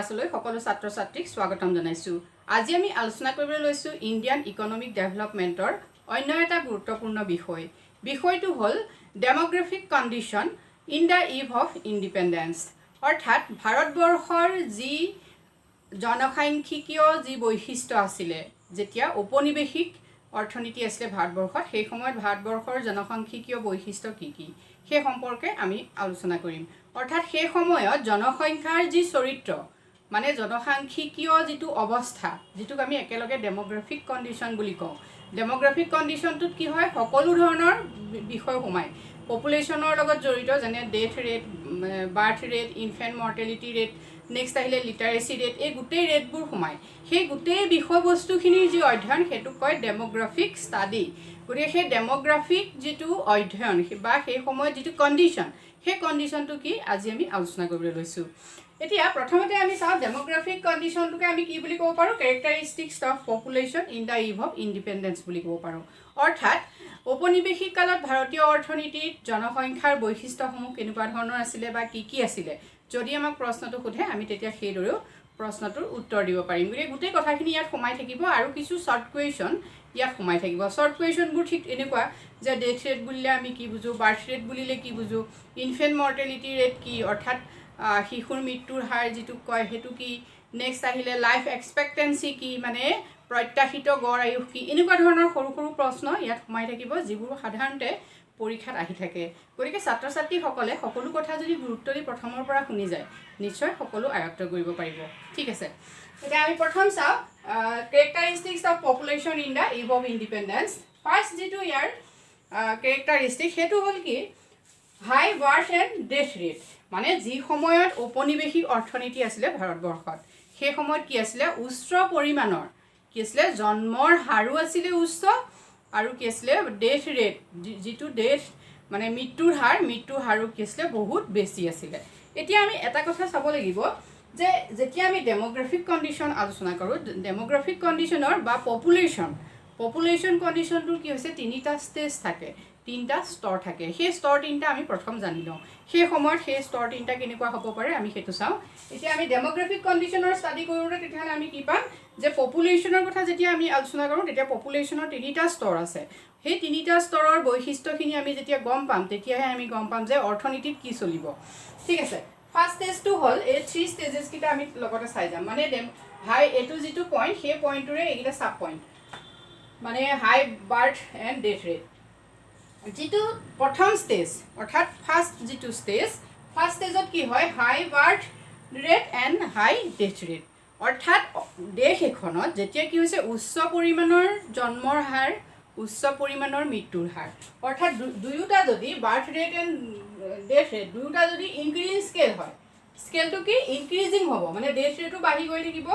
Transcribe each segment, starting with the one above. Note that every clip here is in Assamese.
ক্লাছলৈ সকলো ছাত্ৰ ছাত্ৰীক স্বাগতম জনাইছো। আজি আমি আলোচনা কৰিবলৈ লৈছো ইণ্ডিয়ান ইকনমিক ডেভেলপমেণ্টৰ অন্য এটা গুৰুত্বপূৰ্ণ বিষয়। বিষয়টো হ'ল demographic condition in the eve of independence. অৰ্থাৎ ভাৰতবৰ্ষৰ যি জনসাংখ্যিকীয় যি বৈশিষ্ট্য আছিলে, যেতিয়া ঔপনিৱেশিক অৰ্থনীতি আছিলে ভাৰতবৰ্ষত, সেই সময়ত ভাৰতবৰ্ষৰ জনসাংখ্যিকীয় বৈশিষ্ট্য কি কি সেই সম্পৰ্কে আমি আলোচনা কৰিম। অৰ্থাৎ সেই সময়ত জনসংখ্যাৰ যি চৰিত্ৰ, মানে জনসাংখ্যিকীয় যিটো অৱস্থা, যিটোক আমি একেলগে ডেমোগ্ৰাফিক কণ্ডিশ্যন বুলি কওঁ। ডেমোগ্ৰাফিক কণ্ডিশ্যনটোত কি হয়, সকলো ধৰণৰ বিষয় সোমায়। পপুলেশ্যনৰ লগত জড়িত, যেনে death rate, birth rate, infant mortality rate, next আহিলে লিটাৰেচি ৰেট, এই গোটেই ৰেটবোৰ সোমায়। সেই গোটেই বিষয়বস্তুখিনিৰ যি অধ্যয়ন, সেইটোক কয় ডেমোগ্ৰাফিক ষ্টাডি। গতিকে সেই ডেমোগ্ৰাফিক যিটো অধ্যয়ন বা সেই সময়ত যিটো কণ্ডিশ্যন, সেই কণ্ডিশ্যনটো কি আজি আমি আলোচনা কৰিবলৈ লৈছোঁ। এতিয়া প্ৰথমতে আমি চাওঁ ডেমোগ্ৰাফিক কণ্ডিশ্যনটোকে আমি কি বুলি ক'ব পাৰোঁ, characteristics of population in the eve of independence বুলি ক'ব পাৰোঁ। অৰ্থাৎ ঔপনিৱেশিক কালত ভাৰতীয় অৰ্থনীতিত জনসংখ্যাৰ বৈশিষ্ট্যসমূহ কেনেকুৱা ধৰণৰ আছিলে বা কি কি আছিলে, যদি আমাক প্ৰশ্নটো সোধে আমি তেতিয়া সেইদৰেও প্ৰশ্নটোৰ উত্তৰ দিব পাৰিম। গতিকে গোটেই কথাখিনি ইয়াত সোমাই থাকিব আৰু কিছু শ্বৰ্ট কুৱেশ্যন ইয়াত সোমাই থাকিব। শ্বৰ্ট কুৱেশ্যনবোৰ ঠিক এনেকুৱা যে ডেথ ৰেট বুলিলে আমি কি বুজোঁ, বাৰ্থ ৰেট বুলিলে কি বুজোঁ, ইনফেণ্ট মৰ্টেলিটি ৰেট কি, অৰ্থাৎ শিশুৰ মৃত্যুৰ হাৰ যিটোক কয় সেইটো কি, নেক্সট আহিলে লাইফ এক্সপেক্টেঞ্চি কি, মানে প্ৰত্যাশিত গড় আয়ুস কি, এনেকুৱা ধৰণৰ সৰু সৰু প্ৰশ্ন ইয়াত সোমাই থাকিব, যিবোৰ সাধাৰণতে পৰীক্ষাত আহি থাকে। গতিকে ছাত্ৰ ছাত্ৰীসকলে সকলো কথা যদি গুৰুত্ব দি প্ৰথমৰ পৰা শুনি যায়, নিশ্চয় সকলো আয়ত্ত কৰিব পাৰিব। ঠিক আছে, এতিয়া আমি প্ৰথম চাওঁ characteristics of population in the eve of independence. First যিটো ইয়াৰ কেৰেক্টাৰিষ্টিক, সেইটো হ'ল কি, high birth and death rate. মানে যি সময়ত ঔপনিৱেশিক অৰ্থনীতি আছিলে ভাৰতবৰ্ষত, সেই সময়ত কি আছিলে, উচ্চ পৰিমাণৰ কি আছিলে, জন্মৰ হাৰো আছিলে উচ্চ, আৰু কি আছিলে ডেথ ৰেট, যিটো ডেথ মানে মৃত্যুৰ হাৰো কি আছিলে বহুত বেছি আছিলে। এতিয়া আমি এটা কথা চাব লাগিব যে যেতিয়া আমি ডেমোগ্ৰাফিক কণ্ডিশ্যন আলোচনা কৰোঁ, ডেমোগ্ৰাফিক কণ্ডিশ্যনৰ বা পপুলেশ্যন কণ্ডিশ্যনটোৰ কি হৈছে, তিনিটা ষ্টেজ থাকে, তিনিটা স্তৰ থাকে। সেই স্তৰ তিনিটা আমি প্ৰথম জানি লওঁ। সেই সময়ত সেই স্তৰ তিনিটা কেনেকুৱা হ'ব পাৰে আমি সেইটো চাওঁ। এতিয়া আমি ডেমোগ্ৰাফিক কণ্ডিশ্যনৰ ষ্টাডি কৰোঁতে তেতিয়াহ'লে আমি কি পাম যে পপুলেশ্যনৰ কথা যেতিয়া আমি আলোচনা কৰোঁ, তেতিয়া পপুলেশ্যনৰ তিনিটা স্তৰ আছে। সেই তিনিটা স্তৰৰ বৈশিষ্ট্যখিনি আমি যেতিয়া গম পাম, তেতিয়াহে আমি গম পাম যে অৰ্থনীতিত কি চলিব। ঠিক আছে, ফাৰ্ষ্ট ষ্টেজটো হ'ল, এই 3 ষ্টেজেছকেইটা আমি লগতে চাই যাম। মানে হাই, এইটো যিটো পইণ্ট, সেই পইণ্টটোৰে এইকেইটা ছাব পইণ্ট, মানে হাই বাৰ্থ এণ্ড ডেথ ৰেট। যিটো প্ৰথম ষ্টেজ, অৰ্থাৎ ফাৰ্ষ্ট যিটো ষ্টেজ, ফাৰ্ষ্ট ষ্টেজত কি হয়, high birth rate and high death rate. অৰ্থাৎ দেশ এখনত যেতিয়া কি হৈছে, উচ্চ পৰিমাণৰ জন্মৰ হাৰ, উচ্চ পৰিমাণৰ মৃত্যুৰ হাৰ, অৰ্থাৎ দুয়োটা যদি birth rate and death rate দুয়োটা যদি ইনক্ৰিজিং স্কেল হয়, স্কেলটো কি ইনক্ৰিজিং হ'ব, মানে ডেথ ৰেটো বাঢ়ি গৈ থাকিব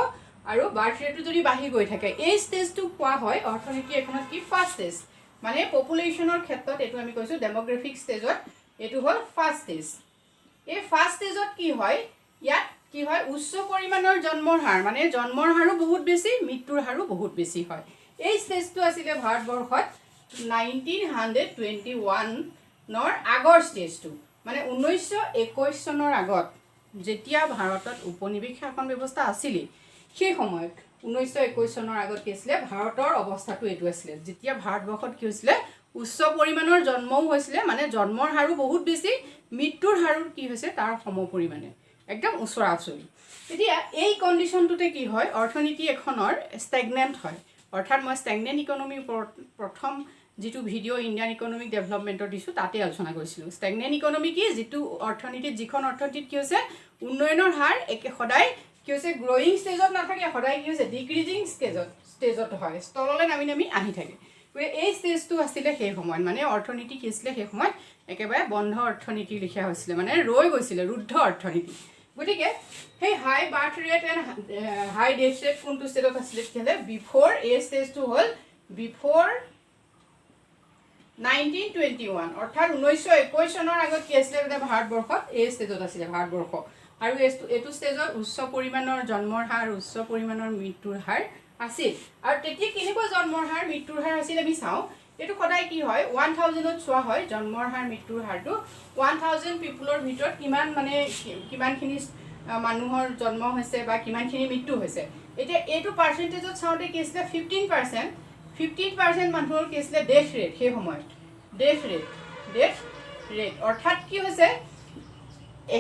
আৰু বাৰ্থ ৰেটো যদি বাঢ়ি গৈ থাকে, এই ষ্টেজটোক কোৱা হয় অৰ্থনীতি এখনত কি ফাৰ্ষ্ট ষ্টেজ। মানে পপুলেশ্যনৰ ক্ষেত্ৰত এইটো আমি কৈছোঁ ডেমোগ্ৰাফিক ষ্টেজত, এইটো হ'ল ফাৰ্ষ্ট ষ্টেজ। এই ফাৰ্ষ্ট ষ্টেজত কি হয়, ইয়াত কি হয়, উচ্চ পৰিমাণৰ জন্মৰ হাৰ, মানে জন্মৰ হাৰো বহুত বেছি, মৃত্যুৰ হাৰো বহুত বেছি হয়। এই ষ্টেজটো আছিলে ভাৰতবৰ্ষত 1921 আগৰ ষ্টেজটো, মানে 1921 চনৰ আগত যেতিয়া ভাৰতত উপনিৱেশ শাসন ব্যৱস্থা আছিলেই, সেই সময়ত 1921 চনৰ আগত কি আছিলে, ভাৰতৰ অৱস্থাটো এইটো আছিলে। যেতিয়া ভাৰতবৰ্ষত কি হৈছিলে, উচ্চ পৰিমাণৰ জন্মও হৈছিলে, মানে জন্মৰ হাৰো বহুত বেছি, মৃত্যুৰ হাৰো কি হৈছে তাৰ সম পৰিমাণে, একদম ওচৰা ওচৰি। এতিয়া এই কণ্ডিশ্যনটোতে কি হয়, অৰ্থনীতি এখনৰ ষ্টেগনেণ্ট হয়। অৰ্থাৎ মই ষ্টেগনেণ্ট ইকনমিৰ ওপৰত প্ৰথম যিটো ভিডিঅ' ইণ্ডিয়ান ইকনমিক ডেভেলপমেণ্টৰ দিছোঁ তাতে আলোচনা কৰিছিলোঁ। ষ্টেগনেণ্ট ইকনমি কি, যিটো অৰ্থনীতিত, যিখন অৰ্থনীতিত কি হৈছে, উন্নয়নৰ হাৰ সদায় কি হৈছে, গ্ৰয়িং ষ্টেজত নাথাকে, সদায় কি হৈছে, ডিক্ৰিজিং ষ্টেজত হয়, তললৈ নামি নামি আহি থাকে। গতিকে এই ষ্টেজটো আছিলে সেই সময়ত, মানে অৰ্থনীতি কি আছিলে সেই সময়ত একেবাৰে বন্ধ অৰ্থনীতিৰ লিখীয়া হৈছিলে, মানে ৰৈ গৈছিলে, ৰুদ্ধ অৰ্থনীতি। গতিকে সেই high birth rate and high death rate কোনটো ষ্টেজত আছিলে তেতিয়াহ'লে, বিফ'ৰ, এই ষ্টেজটো হ'ল বিফ'ৰ 1921, অৰ্থাৎ 1921 চনৰ আগত কি আছিলে ভাৰতবৰ্ষত, এই ষ্টেজত আছিলে ভাৰতবৰ্ষ। আৰু এইটো ষ্টেজত উচ্চ পৰিমাণৰ জন্মৰ হাৰ, উচ্চ পৰিমাণৰ মৃত্যুৰ হাৰ আছিল। আৰু তেতিয়া কেনেকুৱা জন্মৰ হাৰ, মৃত্যুৰ হাৰ আছিল আমি চাওঁ। এইটো সদায় কি হয়, 1000ত চোৱা হয় জন্মৰ হাৰ, মৃত্যুৰ হাৰটো 1000 পিপুলৰ ভিতৰত কিমানখিনি মানুহৰ জন্ম হৈছে বা কিমানখিনি মৃত্যু হৈছে এতিয়া এইটো পাৰ্চেণ্টেজত চাওঁতে কি আছিলে 15% মানুহৰ কি আছিলে ডেথ ৰেট সেই সময়ত ডেথ ৰেট অৰ্থাৎ কি হৈছে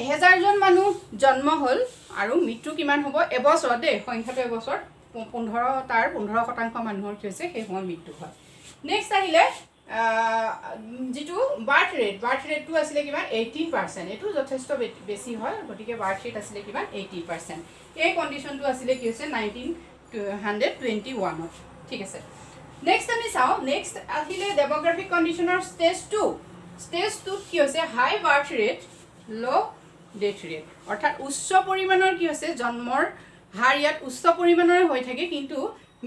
1000জন মানুহ জন্ম হ'ল আৰু মৃত্যু কিমান হ'ব এবছৰত দেই সংখ্যাটো এবছৰত 15% মানুহৰ কি হৈছে সেই সময়ত মৃত্যু হয় নেক্সট আহিলে যিটো বাৰ্থ ৰেটটো আছিলে কিমান 18% এইটো যথেষ্ট বেছি হয় গতিকে বাৰ্থ ৰেট আছিলে কিমান 18% এই কণ্ডিশ্যনটো আছিলে কি হৈছে 1921ত ঠিক আছে নেক্সট আমি চাওঁ নেক্সট আহিলে ডেমোগ্ৰাফিক কণ্ডিশ্যনৰ ষ্টেজ 2ত কি হৈছে হাই বাৰ্থ ৰেট ল' ডেথ ৰেট অৰ্থাৎ উচ্চ পৰিমাণৰ কি হৈছে জন্মৰ হাৰ ইয়াত উচ্চ পৰিমাণৰে হৈ থাকে কিন্তু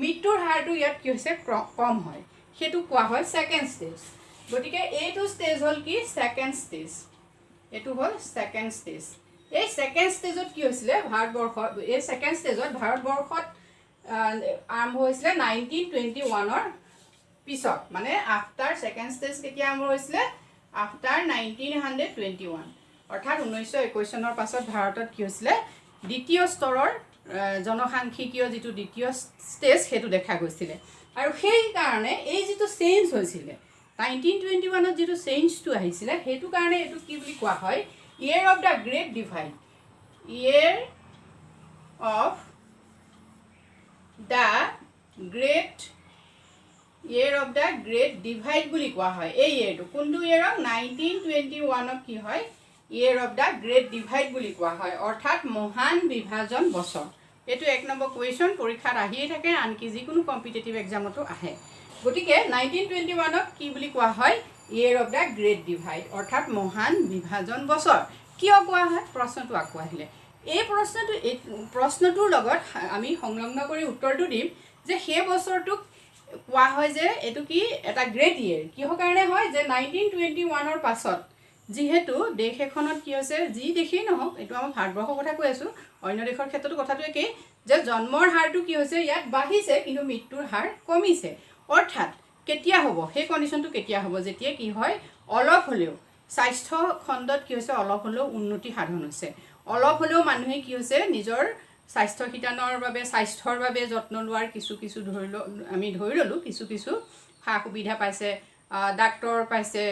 মৃত্যুৰ হাৰটো ইয়াত কি হৈছে কম হয় সেইটো কোৱা হয় ছেকেণ্ড ষ্টেজ গতিকে এইটো ষ্টেজ হ'ল কি ছেকেণ্ড ষ্টেজ এইটো হ'ল ছেকেণ্ড ষ্টেজ এই ছেকেণ্ড ষ্টেজত কি হৈছিলে ভাৰতবৰ্ষত এই ছেকেণ্ড ষ্টেজত ভাৰতবৰ্ষত আৰম্ভ হৈছিলে 1921ৰ পিছত মানে আফটাৰ ছেকেণ্ড ষ্টেজ কেতিয়া আৰম্ভ হৈছিলে আফটাৰ 1921 অৰ্থাৎ 1921 চনৰ পাছত ভাৰতত কি হৈছিলে দ্বিতীয় স্তৰৰ জনসাংখ্যিকীয় যিটো দ্বিতীয় ষ্টেজ সেইটো দেখা গৈছিলে আৰু সেইকাৰণে এই যিটো চেঞ্জ হৈছিলে 1921ত যিটো চেঞ্জটো আহিছিলে সেইটো কাৰণে এইটো কি বুলি কোৱা হয় year of the great divide year of the great divide বুলি কোৱা হয় এই ইয়েৰটো কোনটো ইয়েৰক 1921ক কি হয় year of the great divide বুলি কোৱা হয় অৰ্থাৎ মহান বিভাজন বছৰ এইটো 1 নম্বৰ কুৱেশ্যন পৰীক্ষাত আহিয়ে থাকে আনকি যিকোনো কম্পিটিটিভ এক্সামতো আহে গতিকে 1921ক কি বুলি কোৱা হয় year of the great divide অৰ্থাৎ মহান বিভাজন বছৰ কিয় কোৱা হয় প্ৰশ্নটো আকৌ আহিলে এই প্ৰশ্নটোৰ লগত আমি সংলগ্ন কৰি উত্তৰটো দিম যে সেই বছৰটোক কোৱা হয় যে এইটো কি এটা গ্ৰেট ইয়েৰ কিহৰ কাৰণে হয় যে 1921ৰ পাছত যিহেতু দেশ এখনত কি হৈছে যি দেশেই নহওক এইটো আমাৰ ভাৰতবৰ্ষৰ কথা কৈ আছোঁ অন্য দেশৰ ক্ষেত্ৰতো কথাটো একেই যে জন্মৰ হাৰটো কি হৈছে ইয়াত বাঢ়িছে কিন্তু মৃত্যুৰ হাৰ কমিছে অৰ্থাৎ কেতিয়া হ'ব সেই কণ্ডিশ্যনটো কেতিয়া হ'ব যেতিয়া কি হয় অলপ হ'লেও স্বাস্থ্য খণ্ডত কি হৈছে অলপ হ'লেও উন্নতি সাধন হৈছে অলপ হ'লেও মানুহে কি হৈছে নিজৰ স্বাস্থ্য শিতানৰ বাবে স্বাস্থ্যৰ বাবে যত্ন লোৱাৰ কিছু আমি ধৰি ল'লোঁ কিছু সা সুবিধা পাইছে ডাক্তৰ পাইছে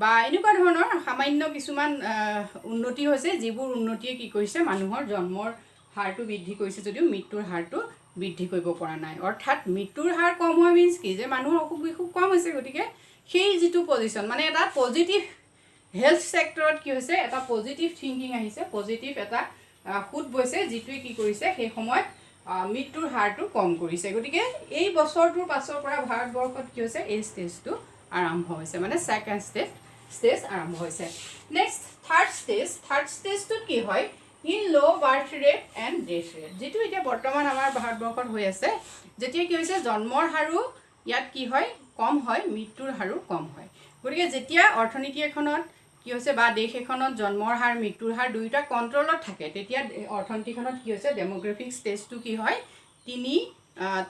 বা এনেকুৱা ধৰণৰ সামান্য কিছুমান উন্নতি হৈছে যিবোৰ উন্নতিয়ে কি কৰিছে মানুহৰ জন্মৰ হাৰটো বৃদ্ধি কৰিছে যদিও মৃত্যুৰ হাৰটো বৃদ্ধি কৰিব পৰা নাই অৰ্থাৎ মৃত্যুৰ হাৰ কম হোৱা মিনছ কি যে মানুহৰ অসুখ বিসুখ কম হৈছে গতিকে সেই যিটো পজিশ্যন মানে এটা পজিটিভ হেল্থ ছেক্টৰত কি হৈছে এটা পজিটিভ থিংকিং আহিছে পজিটিভ এটা সুত বৈছে যিটোৱে কি কৰিছে সেই সময়ত মৃত্যুৰ হাৰটো কম কৰিছে গতিকে এই বছৰটোৰ পাছৰ পৰা ভাৰতবৰ্ষত কি হৈছে এই ষ্টেজটো আৰম্ভ হৈছে মানে ছেকেণ্ড ষ্টেজ আৰম্ভ হৈছে নেক্সট থাৰ্ড ষ্টেজটোত কি হয় in law' birth rate and death rate যিটো এতিয়া বৰ্তমান আমাৰ ভাৰতবৰ্ষত হৈ আছে যেতিয়া কি হৈছে জন্মৰ হাৰো ইয়াত কি হয় কম হয় মৃত্যুৰ হাৰো কম হয় গতিকে যেতিয়া অৰ্থনীতি এখনত কি হৈছে বা দেশ এখনত জন্মৰ হাৰ মৃত্যুৰ হাৰ দুয়োটা কণ্ট্ৰলত থাকে তেতিয়া অৰ্থনীতিখনত কি হৈছে ডেমোগ্ৰাফিক ষ্টেজটো কি হয়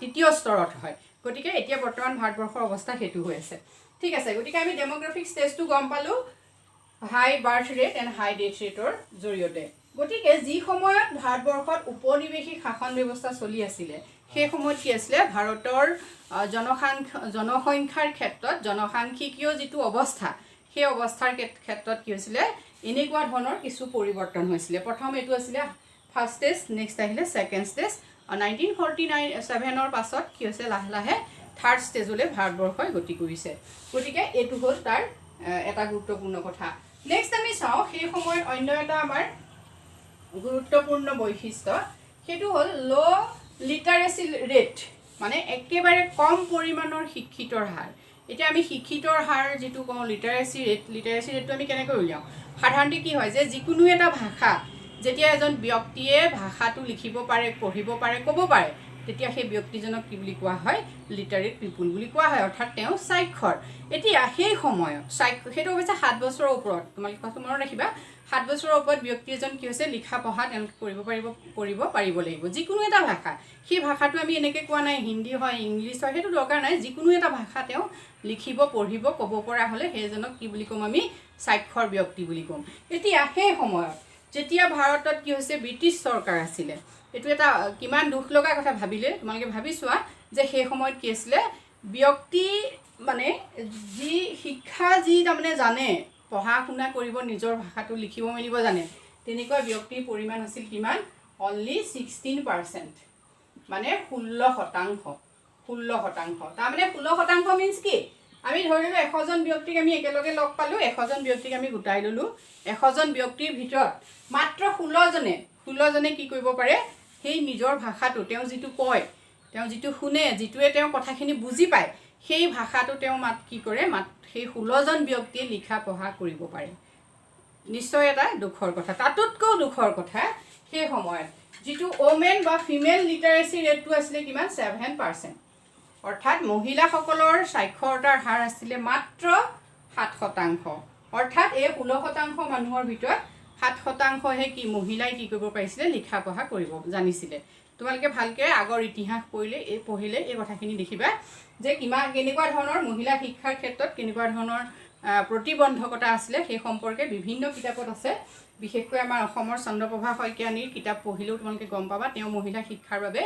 তৃতীয় স্তৰত হয় গতিকে এতিয়া বৰ্তমান ভাৰতবৰ্ষৰ অৱস্থা সেইটো হৈ আছে ঠিক আছে গতিকে আমি ডেমোগ্ৰাফিক ষ্টেজটো গম পালোঁ high birth rate and high death ৰেটৰ জৰিয়তে গতিকে যি সময়ত ভাৰতবৰ্ষত উপনিৱেশিক শাসন ব্যৱস্থা চলি আছিলে সেই সময়ত কি আছিলে ভাৰতৰ জনসংখ্যাৰ ক্ষেত্ৰত জনসাংখ্যিকীয় যিটো অৱস্থা সেই অৱস্থাৰ ক্ষেত্ৰত কি হৈছিলে এনেকুৱা ধৰণৰ কিছু পৰিৱৰ্তন হৈছিলে প্ৰথম এইটো আছিলে ফাৰ্ষ্ট ষ্টেজ নেক্সট আহিলে ছেকেণ্ড ষ্টেজ 1947ৰ পাছত কি হৈছে লাহে লাহে থাৰ্ড ষ্টেজলৈ ভাৰতবৰ্ষই গতি কৰিছে গতিকে এইটো হ'ল তাৰ এটা গুৰুত্বপূৰ্ণ কথা নেক্সট আমি চাওঁ সেই সময়ত অন্য এটা আমাৰ গুৰুত্বপূৰ্ণ বৈশিষ্ট্য সেইটো হ'ল ল' লিটাৰেচি ৰেট মানে একেবাৰে কম পৰিমাণৰ শিক্ষিতৰ হাৰ এতিয়া আমি শিক্ষিতৰ হাৰ যিটো কওঁ লিটাৰেচি ৰেটটো আমি কেনেকৈ উলিয়াওঁ সাধাৰণতে কি হয় যে যিকোনো এটা ভাষা যেতিয়া এজন ব্যক্তিয়ে ভাষাটো লিখিব পাৰে পঢ়িব পাৰে ক'ব পাৰে তেতিয়া সেই ব্যক্তিজনক কি বুলি কোৱা হয় লিটাৰেট পিপুল বুলি কোৱা হয় অৰ্থাৎ তেওঁ স্বাক্ষৰ এতিয়া সেই সময়ত সেইটো হৈছে 7 বছৰৰ ওপৰত তোমালোকে কথাটো মনত ৰাখিবা 7 বছৰৰ ওপৰত ব্যক্তি এজন কি হৈছে লিখা পঢ়া তেওঁলোকে কৰিব পাৰিব লাগিব যিকোনো এটা ভাষা সেই ভাষাটো আমি এনেকৈ কোৱা নাই হিন্দী হয় ইংলিছ হয় সেইটো দৰকাৰ নাই যিকোনো এটা ভাষা তেওঁ লিখিব পঢ়িব ক'ব পৰা হ'লে সেইজনক কি বুলি ক'ম আমি স্বাক্ষৰ ব্যক্তি বুলি ক'ম এতিয়া সেই সময়ত যেতিয়া ভাৰতত কি হৈছে ব্ৰিটিছ চৰকাৰ আছিলে, এইটো এটা কিমান দুখ লগা কথা ভাবিলে তোমালোকে ভাবি চোৱা যে সেই সময়ত কি আছিলে ব্যক্তি মানে যি শিক্ষা যি তাৰমানে জানে পঢ়া শুনা কৰিব নিজৰ ভাষাটো লিখিব মেলিব জানে তেনেকুৱা ব্যক্তিৰ পৰিমাণ আছিল কিমান অনলি 16%, মানে 16%। তাৰমানে 16% মিনছ কি আমি ধৰিলোঁ 100 জন ব্যক্তিক আমি একেলগে লগ পালোঁ, 100 জন ব্যক্তিক আমি গোটাই ল'লোঁ, 100 জন ব্যক্তিৰ ভিতৰত মাত্ৰ 16 জনে কি কৰিব পাৰে সেই নিজৰ ভাষাটো তেওঁ যিটো কয় তেওঁ যিটো শুনে যিটোৱে তেওঁ কথাখিনি বুজি পায় সেই ভাষাটো তেওঁ কি কৰে সেই 16 জন ব্যক্তিয়ে লিখা পঢ়া কৰিব পাৰে। নিশ্চয় এটা দুখৰ কথা। তাতোতকৈ দুখৰ কথা সেই সময়ত যিটো ওমেন বা ফিমেল লিটাৰেচি ৰেটটো আছিলে কিমান 7%, অৰ্থাৎ মহিলাসকলৰ সাক্ষৰতাৰ হাৰ আছিলে মাত্ৰ 7%, অৰ্থাৎ এই 16% মানুহৰ ভিতৰত 7%হে কি মহিলাই কি কৰিব পাৰিছিলে লিখা পঢ়া কৰিব জানিছিলে। তোমালোকে ভালকৈ আগৰ ইতিহাস পঢ়িলে এই কথাখিনি দেখিবা যে কেনেকুৱা ধৰণৰ মহিলা শিক্ষাৰ ক্ষেত্ৰত কেনেকুৱা ধৰণৰ প্ৰতিবন্ধকতা আছিলে সেই সম্পৰ্কে বিভিন্ন কিতাপত আছে। বিশেষকৈ আমাৰ অসমৰ চন্দ্ৰপ্ৰভা শইকীয়ানীৰ কিতাপ পঢ়িলেও তোমালোকে গম পাবা তেওঁ মহিলা শিক্ষাৰ বাবে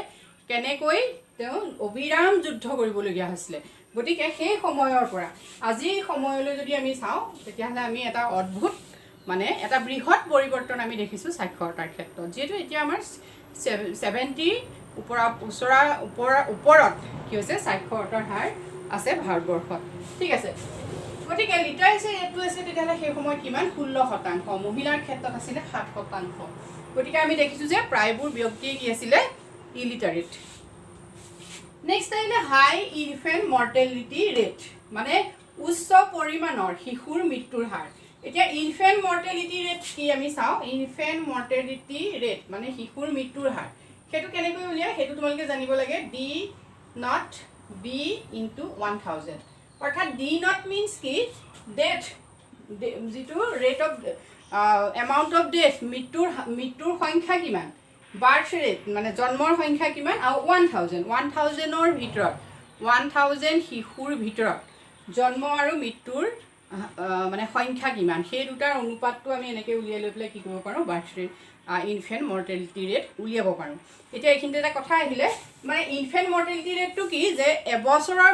কেনেকৈ তেওঁ অবিৰাম যুদ্ধ কৰিবলগীয়া হৈছিলে। গতিকে সেই সময়ৰ পৰা আজিৰ সময়লৈ যদি আমি চাওঁ তেতিয়াহ'লে আমি এটা অদ্ভুত মানে এটা বৃহৎ পৰিৱৰ্তন আমি দেখিছোঁ সাক্ষৰতাৰ ক্ষেত্ৰত, যিহেতু এতিয়া আমাৰ 70 ওপৰত কি হৈছে সাক্ষৰতাৰ হাৰ আছে ভাৰতবৰ্ষত। ঠিক আছে, গতিকে লিটাৰেচি ৰেটটো আছে তেতিয়াহ'লে সেই সময়ত কিমান 16%, মহিলাৰ ক্ষেত্ৰত আছিলে 7%। গতিকে আমি দেখিছোঁ যে প্ৰায়বোৰ ব্যক্তিয়ে কি আছিলে ইলিটাৰেট। নেক্সট আহিলে হাই ইনফেণ্ট মৰ্টেলিটি ৰেট, মানে উচ্চ পৰিমাণৰ শিশুৰ মৃত্যুৰ হাৰ। এতিয়া ইনফেণ্ট মৰ্টেলিটি ৰেট কি আমি চাওঁ, ইনফেণ্ট মৰ্টেলিটি ৰেট মানে শিশুৰ মৃত্যুৰ হাৰ সেইটো কেনেকৈ উলিয়ায় সেইটো তোমালোকে জানিব লাগে। D0B × 1000, অৰ্থাৎ D0 মিনছ কি ডেথ, যিটো rate of amount of death মৃত্যুৰ সংখ্যা কিমান, বাৰ্থ ৰেট মানে জন্মৰ সংখ্যা কিমান, আৰু 1000ৰ ভিতৰত 1000 শিশুৰ ভিতৰত জন্ম আৰু মৃত্যুৰ মানে সংখ্যা কিমান সেই দুটাৰ অনুপাতটো আমি এনেকৈ উলিয়াই লৈ পেলাই কি কৰিব পাৰোঁ birth rate infant mortality rate উলিয়াব পাৰোঁ। এতিয়া এইখিনিতে এটা কথা আহিলে মানে ইনফেণ্ট মৰ্টেলিটি ৰেটটো কি যে এবছৰৰ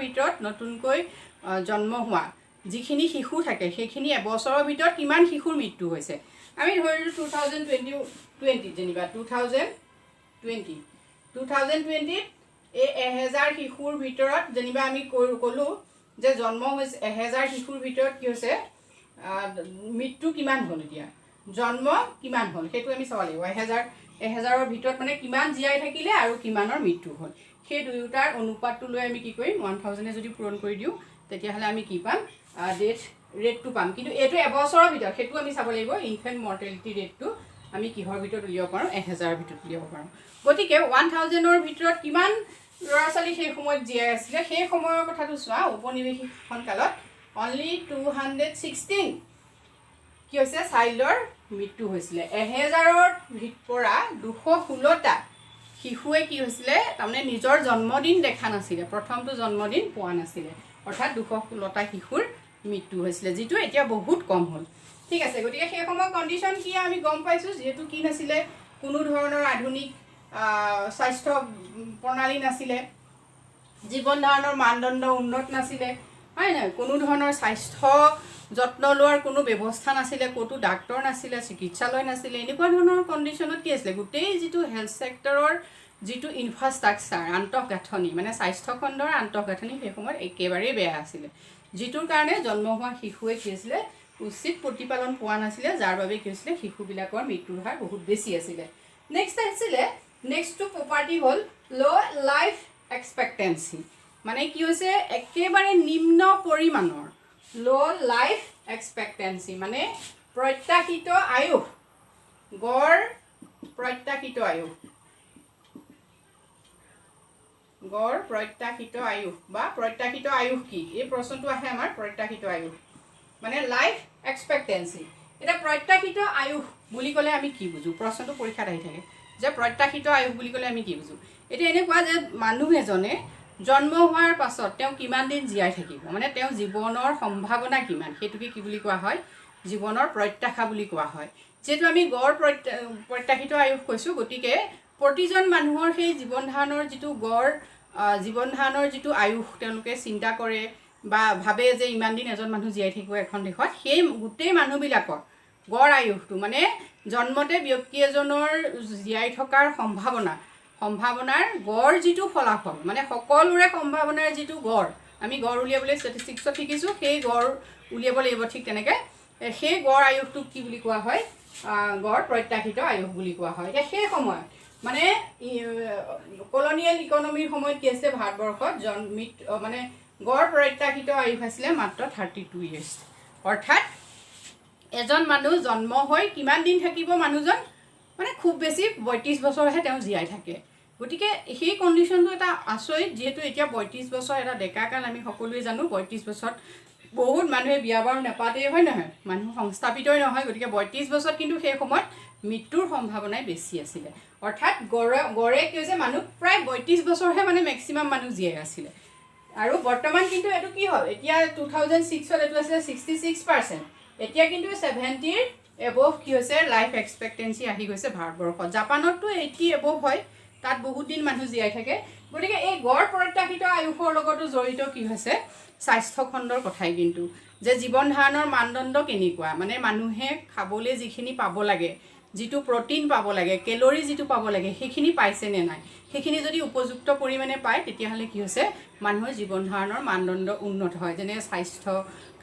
ভিতৰত নতুনকৈ জন্ম হোৱা যিখিনি শিশু থাকে সেইখিনি এবছৰৰ ভিতৰত কিমান শিশুৰ মৃত্যু হৈছে। আমি ধৰিলোঁ 2020 যেনিবা 2020 এই 1000 শিশুৰ ভিতৰত যেনিবা আমি ক'লোঁ যে জন্ম হৈছে 1000 শিশুৰ ভিতৰত কি হৈছে মৃত্যু কিমান হ'ল, এতিয়া জন্ম কিমান হ'ল সেইটো আমি চাব লাগিব। 1000ৰ ভিতৰত মানে কিমান জীয়াই থাকিলে আৰু কিমানৰ মৃত্যু হ'ল সেই দুয়োটাৰ অনুপাতটো লৈ আমি কি কৰিম 1000 যদি পূৰণ কৰি দিওঁ তেতিয়াহ'লে আমি কি পাম ডেথ ৰেটটো পাম। কিন্তু এইটো এবছৰৰ ভিতৰত সেইটো আমি চাব লাগিব। ইনফেণ্ট মৰ্টেলিটি ৰেটটো আমি কিহৰ ভিতৰত উলিয়াব পাৰোঁ 1000ৰ ভিতৰত উলিয়াব পাৰোঁ। গতিকে 1000ৰ ভিতৰত কিমান ল'ৰা ছোৱালী সেই সময়ত জীয়াই আছিলে সেই সময়ৰ কথাটো চোৱা। ঔপনিৱেশিক শাসনকালত অনলি 216 কি হৈছে চাইল্ডৰ মৃত্যু হৈছিলে। 1000ৰ পৰা 216টা শিশুৱে কি হৈছিলে তাৰমানে নিজৰ জন্মদিন দেখা নাছিলে, প্ৰথমটো জন্মদিন পোৱা নাছিলে, অৰ্থাৎ 216টা শিশুৰ মৃত্যু হৈছিলে, যিটো এতিয়া বহুত কম হ'ল। ঠিক আছে, গতিকে সেই সময়ৰ কণ্ডিশ্যন কি আমি গম পাইছোঁ, যিহেতু কি নাছিলে কোনো ধৰণৰ আধুনিক স্বাস্থ্য প্ৰণালী নাছিলে, জীৱন ধাৰণৰ মানদণ্ড উন্নত নাছিলে, হয় নহয়, কোনো ধৰণৰ স্বাস্থ্য যত্ন লোৱাৰ কোনো ব্যৱস্থা নাছিলে, ক'তো ডাক্তৰ নাছিলে, চিকিৎসালয় নাছিলে, এনেকুৱা ধৰণৰ কণ্ডিশ্যনত কি আছিলে গোটেই যিটো হেল্থ ছেক্টৰৰ যিটো ইনফ্ৰাষ্ট্ৰাকচাৰ আন্তঃগাঁথনি মানে স্বাস্থ্যখণ্ডৰ আন্তঃগাঁথনি সেই সময়ত একেবাৰেই বেয়া আছিলে, যিটোৰ কাৰণে জন্ম হোৱা শিশুৱে কি আছিলে উচিত প্ৰতিপালন পোৱা নাছিলে, যাৰ বাবে কি হৈছিলে শিশুবিলাকৰ মৃত্যুৰ হাৰ বহুত বেছি আছিলে। নেক্সটটো প্ৰপাৰ্টি হ'ল ল' লাইফ এক্সপেক্টেঞ্চি, মানে কি হৈছে একেবাৰে নিম্ন পৰিমাণৰ ল' লাইফ এক্সপেক্টেঞ্চি মানে প্ৰত্যাশিত আয়ুস, গড় প্ৰত্যাশিত আয়ুস বা প্ৰত্যাশিত আয়ুস কি এই প্ৰশ্নটো আহে আমাৰ। প্ৰত্যাশিত আয়ুস মানে লাইফ এক্সপেক্টেঞ্চি। এতিয়া প্ৰত্যাশিত আয়ুস বুলি ক'লে আমি কি বুজোঁ, প্ৰশ্নটো পৰীক্ষাত আহি থাকে যে প্ৰত্যাশিত আয়ুস বুলি ক'লে আমি কি বুজোঁ। এতিয়া এনেকুৱা যে মানুহ এজনে জন্ম হোৱাৰ পাছত তেওঁ কিমান দিন জীয়াই থাকিব, মানে তেওঁ জীৱনৰ সম্ভাৱনা কিমান, সেইটোকে কি বুলি কোৱা হয় জীৱনৰ প্ৰত্যাশা বুলি কোৱা হয়। যিহেতু আমি গড় প্ৰত্যাশিত আয়ুস কৈছোঁ, গতিকে প্ৰতিজন মানুহৰ সেই জীৱন ধাৰণৰ যিটো আয়ুস তেওঁলোকে চিন্তা কৰে বা ভাবে যে ইমান দিন এজন মানুহ জীয়াই থাকিব এখন দেশত, সেই গোটেই মানুহবিলাকৰ গড় আয়ুসটো মানে জন্মতে ব্যক্তি এজনৰ জীয়াই থকাৰ সম্ভাৱনাৰ গড় যিটো ফলাফল, মানে সকলোৰে সম্ভাৱনাৰ যিটো গড়, আমি গড় উলিয়াবলৈ ষ্টেটিষ্টিক্সত শিকিছোঁ, সেই গড় উলিয়াব লাগিব। ঠিক তেনেকৈ সেই গড় আয়ুসটোক কি বুলি কোৱা হয়? গড় প্ৰত্যাশিত আয়ুস বুলি কোৱা হয়। এতিয়া সেই সময়ত মানে কলনিয়েল ইকনমিৰ সময়ত কি আছিলে, ভাৰতবৰ্ষত মানে গড় প্ৰত্যাশিত আয়ুস আছিলে মাত্ৰ 32 years। অৰ্থাৎ এজন মানুহ জন্ম হৈ কিমান দিন থাকিব মানুহজন, মানে খুব বেছি 32 বছৰহে তেওঁ জীয়াই থাকে। গতিকে সেই কণ্ডিশ্যনটো এটা আচৰিত, যিহেতু এতিয়া 32 বছৰ এটা ডেকা কাল, আমি সকলোৱে জানো 32 বছৰত বহুত মানুহে বিয়া বাৰু নাপাতেই, হয় নহয়, মানুহ সংস্থাপিতই নহয়। গতিকে 32 বছৰত কিন্তু সেই সময়ত মৃত্যুৰ সম্ভাৱনাই বেছি আছিলে। অৰ্থাৎ গড়ে কি হৈছে, মানুহ প্ৰায় 32 বছৰহে মানে মেক্সিমাম মানুহ জীয়াই আছিলে। আৰু বৰ্তমান কিন্তু এইটো কি হ'ল, এতিয়া 2006ত এইটো আছিলে 66%, এতিয়া কিন্তু 70ৰ এবভ কি হৈছে লাইফ এক্সপেক্টেঞ্চি আহি গৈছে ভাৰতবৰ্ষত। জাপানততো 80 এবভ হয়, তাত বহুত দিন মানুহ জীয়াই থাকে। গতিকে এই গড় প্ৰত্যাশিত আয়ুসৰ লগতো জড়িত কি হৈছে, স্বাস্থ্যখণ্ডৰ কথাই কিন্তু, যে জীৱন ধাৰণৰ মানদণ্ড কেনেকুৱা, মানে মানুহে খাবলৈ যিখিনি পাব লাগে, যিটো প্ৰটিন পাব লাগে, কেলৰি যিটো পাব লাগে, সেইখিনি পাইছে নে নাই, সেইখিনি যদি উপযুক্ত পৰিমাণে পায়, তেতিয়াহ'লে কি হৈছে মানুহৰ জীৱন ধাৰণৰ মানদণ্ড উন্নত হয়। যেনে স্বাস্থ্য,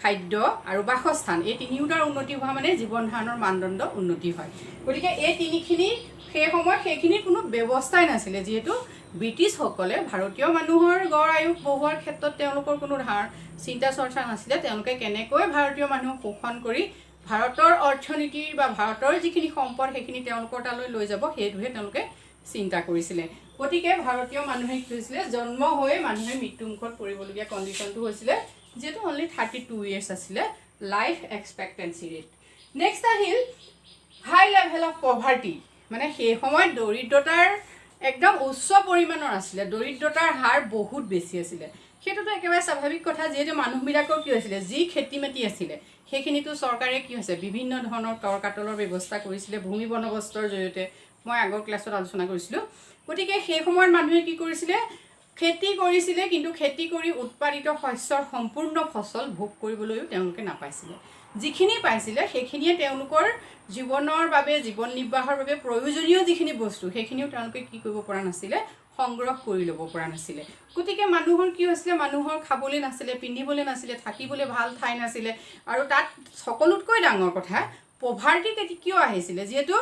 খাদ্য আৰু বাসস্থান, এই তিনিওটাৰ উন্নতি হোৱা মানে জীৱন ধাৰণৰ মানদণ্ড উন্নতি হয়। গতিকে এই তিনিখিনি সেই সময়ত সেইখিনিৰ কোনো ব্যৱস্থাই নাছিলে, যিহেতু ব্ৰিটিছসকলে ভাৰতীয় মানুহৰ গড় আয়ুস বঢ়োৱাৰ ক্ষেত্ৰত তেওঁলোকৰ কোনো চিন্তা চৰ্চা নাছিলে। তেওঁলোকে কেনেকৈ ভাৰতীয় মানুহক শোষণ কৰি ভাৰতৰ অৰ্থনীতিৰ বা ভাৰতৰ যিখিনি সম্পদ সেইখিনি তেওঁলোকৰ তালৈ লৈ যাব, সেইটোহে তেওঁলোকে চিন্তা কৰিছিলে। গতিকে ভাৰতীয় মানুহে কি হৈছিলে, জন্ম হৈ মানুহে মৃত্যুমুখত পৰিবলগীয়া কণ্ডিশ্যনটো হৈছিলে, যিহেতু অনলি 32 years আছিলে লাইফ এক্সপেক্টেঞ্চি ৰেট। নেক্সট আহিল হাই লেভেল অফ পভাৰ্টি, মানে সেই সময়ত দৰিদ্ৰতাৰ একদম উচ্চ পৰিমাণৰ আছিলে, দৰিদ্ৰতাৰ হাৰ বহুত বেছি আছিলে। সেইটোতো একেবাৰে স্বাভাৱিক কথা, যিহেতু মানুহবিলাকৰ কি হৈছিলে, যি খেতি মাটি আছিলে সেইখিনিতো চৰকাৰে কি হৈছে বিভিন্ন ধৰণৰ কৰ কাটলৰ ব্যৱস্থা কৰিছিলে ভূমি বন্দবস্তৰ জৰিয়তে, মই আগৰ ক্লাছত আলোচনা কৰিছিলোঁ। গতিকে সেই সময়ত মানুহে কি কৰিছিলে, খেতি কৰিছিলে, কিন্তু খেতি কৰি উৎপাদিত শস্যৰ সম্পূৰ্ণ ফচল ভোগ কৰিবলৈও তেওঁলোকে নাপাইছিলে। যিখিনি পাইছিলে সেইখিনিয়ে তেওঁলোকৰ জীৱনৰ বাবে, জীৱন নিৰ্বাহৰ বাবে প্ৰয়োজনীয় যিখিনি বস্তু, সেইখিনিও তেওঁলোকে কি কৰিব পৰা নাছিলে, সংগ্ৰহ কৰি ল'ব পৰা নাছিলে। গতিকে মানুহৰ কি হৈছিলে, মানুহৰ খাবলৈ নাছিলে, পিন্ধিবলৈ নাছিলে, থাকিবলৈ ভাল ঠাই নাছিলে। আৰু তাত সকলোতকৈ ডাঙৰ কথা, পভাৰ্টি কিয় আহিছিলে, যিহেতু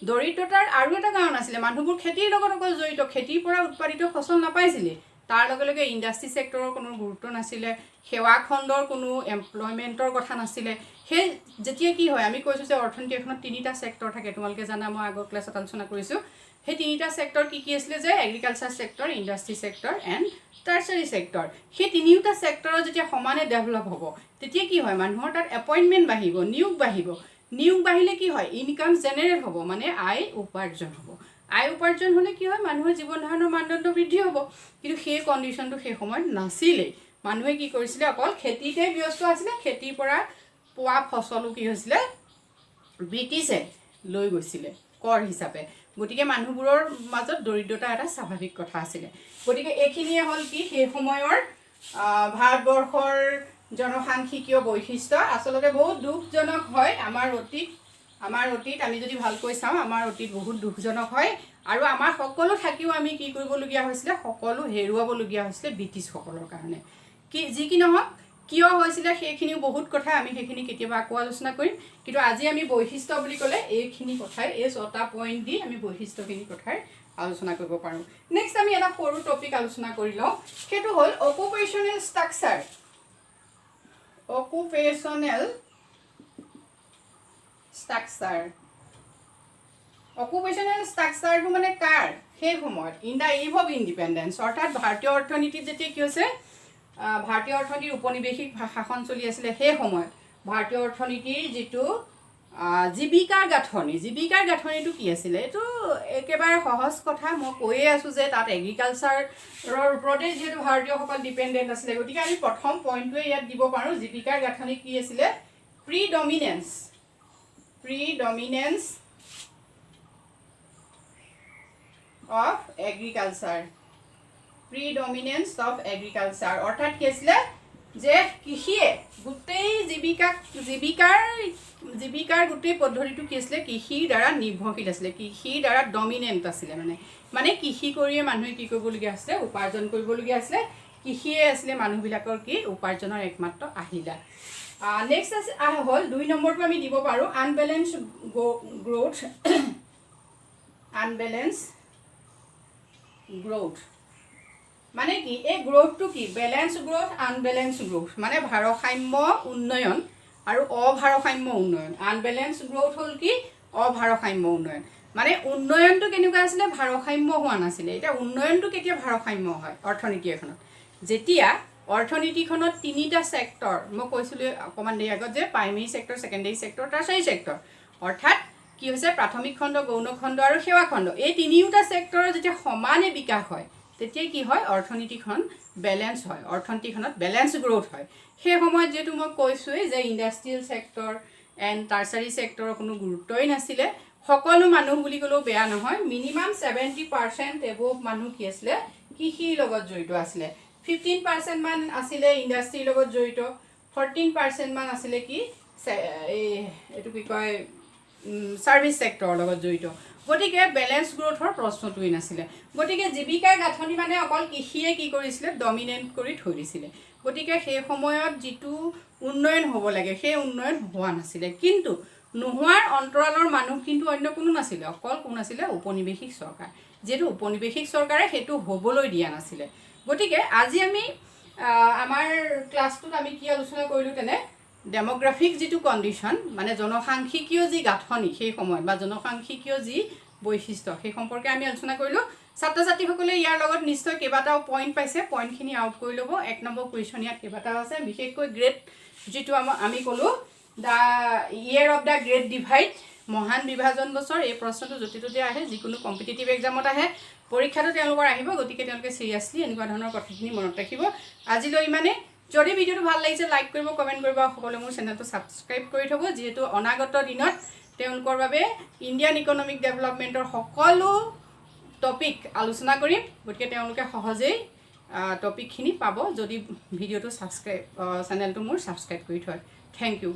দৰিদ্ৰতাৰ আৰু এটা কাৰণ আছিলে, মানুহবোৰ খেতিৰ লগত অকল জড়িত, খেতিৰ পৰা উৎপাদিত ফচল নাপাইছিলে। তাৰ লগে লগে ইণ্ডাষ্ট্ৰি ছেক্টৰৰ কোনো গুৰুত্ব নাছিলে, সেৱা খণ্ডৰ কোনো এমপ্লয়মেণ্টৰ কথা নাছিলে। সেই যেতিয়া কি হয়, আমি কৈছোঁ যে অৰ্থনীতি এখনত 3টা ছেক্টৰ থাকে, তোমালোকে জানা, মই আগৰ ক্লাছত আলোচনা কৰিছোঁ। সেই 3টা ছেক্টৰ কি আছিলে, যে agriculture sector, industry sector and tertiary sector. সেই 3টা ছেক্টৰৰ যেতিয়া সমানে ডেভেলপ হ'ব, তেতিয়া কি হয়, মানুহৰ তাত এপইণ্টমেণ্ট বাঢ়িব, নিয়োগ বাঢ়িব। নিয়োগ বাঢ়িলে কি হয়, ইনকাম জেনেৰেট হ'ব, মানে আয় উপাৰ্জন হ'ব। আয় উপাৰ্জন হ'লে কি হয়, মানুহৰ জীৱন ধাৰণৰ মানদণ্ড বৃদ্ধি হ'ব। কিন্তু সেই কণ্ডিশ্যনটো সেই সময়ত নাছিলেই। মানুহে কি কৰিছিলে, অকল খেতিতে ব্যস্ত আছিলে। খেতিৰ পৰা পোৱা ফচলো কি হৈছিলে, ব্ৰিটিছে লৈ গৈছিলে কৰ হিচাপে। গতিকে মানুহবোৰৰ মাজত দৰিদ্ৰতা এটা স্বাভাৱিক কথা আছিলে। গতিকে এইখিনিয়ে হ'ল কি, সেই সময়ৰ ভাৰতবৰ্ষৰ জনসাংখ্যিকীয় বৈশিষ্ট্য। আচলতে বহুত দুখজনক হয় আমাৰ অতীত আমি যদি ভালকৈ চাওঁ, আমাৰ অতীত বহুত দুখজনক হয়। আৰু আমাৰ সকলো থাকিও আমি কি কৰিবলগীয়া হৈছিলে, সকলো হেৰুৱাবলগীয়া হৈছিলে ব্ৰিটিছসকলৰ কাৰণে। যি কি নহওক, কিয় হৈছিলে সেইখিনিও বহুত কথা, আমি সেইখিনি কেতিয়াবা আকৌ আলোচনা কৰিম। কিন্তু আজি আমি বৈশিষ্ট্য বুলি ক'লে এইখিনি কথাই, এই 6টা পইণ্ট দি আমি বৈশিষ্ট্যখিনি কথাই আলোচনা কৰিব পাৰোঁ। নেক্সট আমি এটা সৰু টপিক আলোচনা কৰি লওঁ, সেইটো হ'ল অকুপেশ্যনেল ষ্ট্ৰাকচাৰ। অকুপেশ্যনেল ষ্ট্ৰাকচাৰটো মানে কাৰ, সেই সময়ত in the eve of independence, অৰ্থাৎ ভাৰতীয় অৰ্থনীতিত যেতিয়া কি হৈছে, ভাৰতীয় অৰ্থনীতিৰ উপনিৱেশিক শাসন চলি আছিলে, সেই সময়ত ভাৰতীয় অৰ্থনীতিৰ যিটো জীৱিকাৰ গাঁথনিটো কি আছিলে, এইটো একেবাৰে সহজ কথা। মই কৈয়ে আছোঁ যে তাত এগ্ৰিকালচাৰৰ ওপৰতে যিহেতু ভাৰতীয়সকল ডিপেণ্ডেণ্ট আছিলে। গতিকে আমি প্ৰথম পইণ্টটোৱে ইয়াত দিব পাৰোঁ, জীৱিকাৰ গাঁথনি কি আছিলে, predominance of agriculture, predominance of agriculture অৰ্থাৎ কি আছিলে যে কৃষিয়ে গোটেই জীৱিকাৰ গোটেই পদ্ধতিটো কি আছিলে কৃষিৰ দ্বাৰা নিৰ্ভৰশীল আছিলে, কৃষিৰ দ্বাৰা ডমিনেণ্ট আছিলে। মানে কৃষি কৰিয়ে মানুহে কি কৰিবলগীয়া আছিলে উপাৰ্জন কৰিবলগীয়া আছিলে, কৃষিয়ে আছিলে মানুহবিলাকৰ কি উপাৰ্জনৰ একমাত্ৰ আহিলা। নেক্সট আছে হ'ল 2 নম্বৰটো আমি দিব পাৰোঁ আনবেলেঞ্চ গ্ৰোথ মানে কি এই গ্ৰোথটো কি বেলেঞ্চ গ্ৰোথ আনবেলেঞ্চ গ্ৰোথ মানে ভাৰসাম্য উন্নয়ন আৰু অভাৰসাম্য উন্নয়ন। আনবেলেঞ্চ গ্ৰোথ হ'ল কি অভাৰসাম্য উন্নয়ন, মানে উন্নয়নটো কেনেকুৱা আছিলে ভাৰসাম্য হোৱা নাছিলে। এতিয়া উন্নয়নটো কেতিয়া ভাৰসাম্য হয় অৰ্থনীতি এখনত যেতিয়া অৰ্থনীতিখনত 3টা ছেক্টৰ মই কৈছিলোঁ অকণমান দেৰি আগত যে primary sector, secondary sector, tertiary sector অৰ্থাৎ কি হৈছে প্ৰাথমিক খণ্ড, গৌণ খণ্ড আৰু সেৱা খণ্ড এই 3টা ছেক্টৰৰ যেতিয়া সমানে বিকাশ হয় তেতিয়া কি হয় অৰ্থনীতিখন বেলেঞ্চ হয়, অৰ্থনীতিখনত বেলেঞ্চ গ্ৰোথ হয়। সেই সময়ত যিহেতু মই কৈছোঁৱেই যে ইণ্ডাষ্ট্ৰিয়েল ছেক্টৰ এণ্ড টাৰ্চাৰী ছেক্টৰৰ কোনো গুৰুত্বই নাছিলে, সকলো মানুহ বুলি ক'লেও বেয়া নহয়, মিনিমাম 70% এবভ মানুহ কি আছিলে কৃষিৰ লগত জড়িত আছিলে, 15% মান আছিলে ইণ্ডাষ্ট্ৰিৰ লগত জড়িত, 14% মান আছিলে কি এইটো কি কয় ছাৰ্ভিচ ছেক্টৰৰ লগত জড়িত। গতিকে বেলেঞ্চ গ্ৰোথৰ প্ৰশ্নটোৱেই নাছিলে। গতিকে জীৱিকাৰ গাঁথনি মানে অকল কৃষিয়ে কি কৰিছিলে ডমিনেণ্ট কৰি থৈ দিছিলে। গতিকে সেই সময়ত যিটো উন্নয়ন হ'ব লাগে সেই উন্নয়ন হোৱা নাছিলে, কিন্তু নোহোৱাৰ অন্তৰালৰ মানুহ কিন্তু অন্য কোনো নাছিলে, অকল কোন আছিলে ঔপনিৱেশিক চৰকাৰ, যিহেতু ঔপনিৱেশিক চৰকাৰে সেইটো হ'বলৈ দিয়া নাছিলে। গতিকে আজি আমি আমাৰ ক্লাছটোত আমি কি আলোচনা কৰিলোঁ তেনে ডেম'গ্ৰাফিক যিটো কণ্ডিশ্যন মানে জনসাংখ্যিকীয় যি গাঁথনি সেই সময়ত বা জনসাংখ্যিকীয় যি বৈশিষ্ট্য সেই সম্পৰ্কে আমি আলোচনা কৰিলোঁ। ছাত্ৰ ছাত্ৰীসকলে ইয়াৰ লগত নিশ্চয় কেইবাটাও পইণ্ট পাইছে, পইণ্টখিনি আউট কৰি ল'ব। 1 নম্বৰ কুৱেশ্যন ইয়াত কেইবাটাও আছে, বিশেষকৈ গ্ৰেড যিটো আমি ক'লোঁ the year of the great divide মহান বিভাজন বছৰ, এই প্ৰশ্নটো য'তে ত'তে আহে, যিকোনো কম্পিটিটিভ এক্সামত আহে, পৰীক্ষাটো তেওঁলোকৰ আহিব। গতিকে তেওঁলোকে চিৰিয়াছলি এনেকুৱা ধৰণৰ কথাখিনি মনত ৰাখিব। আজিলৈ ইমানেই। যদি ভিডিঅ'টো ভাল লাগিছে লাইক কৰিব, কমেণ্ট কৰিব, সকলোৱে মোৰ চেনেলটো ছাবস্ক্ৰাইব কৰি থ'ব, যিহেতু অনাগত দিনত তেওঁলোকৰ বাবে ইণ্ডিয়ান ইকনমিক ডেভেলপমেণ্টৰ সকলো টপিক আলোচনা কৰিম। গতিকে তেওঁলোকে সহজেই টপিকখিনি পাব যদি ভিডিঅ'টো চেনেলটো মোৰ ছাবস্ক্ৰাইব কৰি থয়। Thank U.